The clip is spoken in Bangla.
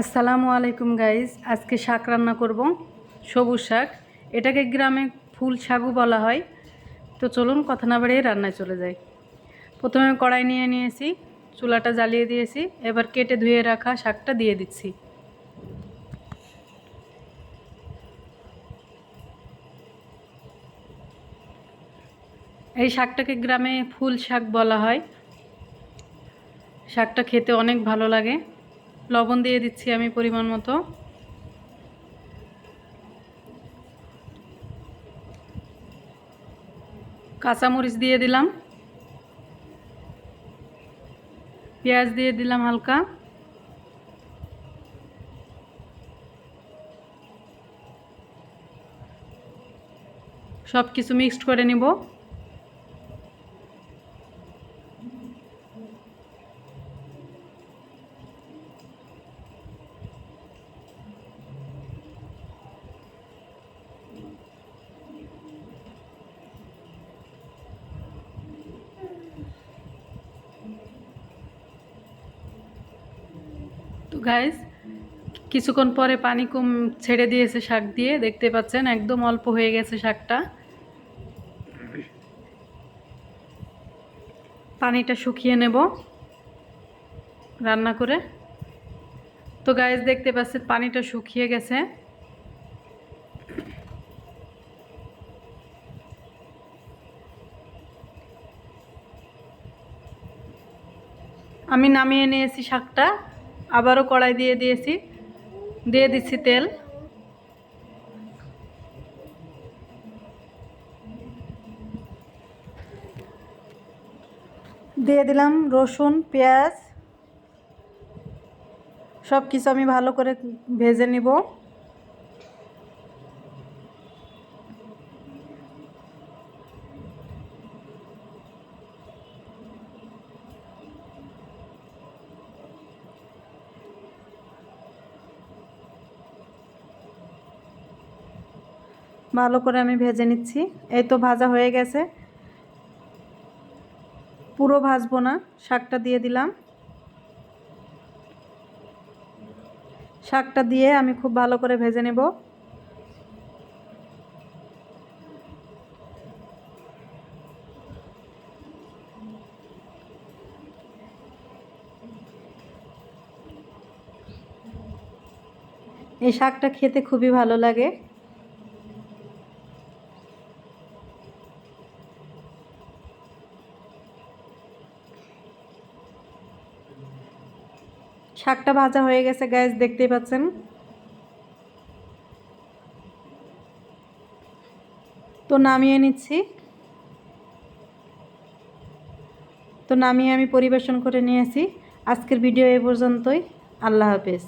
আসসালামু আলাইকুম গাইজ। আজকে শাক রান্না করব, সবুজ শাক। এটাকে গ্রামে ফুল শাকও বলা হয়। তো চলুন কথা না বাড়িয়ে রান্নায় চলে যাই। প্রথমে কড়াই নিয়ে নিয়েছি, চুলাটা জ্বালিয়ে দিয়েছি। এবার কেটে ধুয়ে রাখা শাকটা দিয়ে দিচ্ছি। এই শাকটাকে গ্রামে ফুল শাক বলা হয়। শাকটা খেতে অনেক ভালো লাগে। লবণ দিয়ে দিচ্ছি আমি পরিমাণ মতো। কাঁচামরিচ দিয়ে দিলাম, পেঁয়াজ দিয়ে দিলাম হালকা, সব কিছু মিক্সড করে নিব। তো গাইস, কিছুক্ষণ পরে পানি কম ছেড়ে দিয়েছে শাক দিয়ে, দেখতে পাচ্ছেন একদম অল্প হয়ে গেছে শাকটা। পানিটা শুকিয়ে নেব রান্না করে। তো গাইস, দেখতে পাচ্ছেন পানিটা শুকিয়ে গেছে। আমি নামিয়ে নিয়েছি শাকটা, আবারও কড়াই দিয়ে দিচ্ছি তেল। দিয়ে দিলাম রসুন, পেঁয়াজ, সব কিছু আমি ভালো করে ভেজে নিব। ভালো করে আমি ভেজে নিচ্ছি। এই তো ভাজা হয়ে গেছে, পুরো ভাজবো না। শাকটা দিয়ে দিলাম। শাকটা দিয়ে আমি খুব ভালো করে ভেজে নেব। এই শাকটা খেতে খুবই ভালো লাগে। শাকটা ভাজা হয়ে গেছে গাইস, দেখতেই পাচ্ছেন। তো নামিয়ে নিচ্ছি। তো নামিয়ে আমি পরিবেশন করে নিয়েছি। আজকের ভিডিও এই পর্যন্তই। আল্লাহ হাফেজ।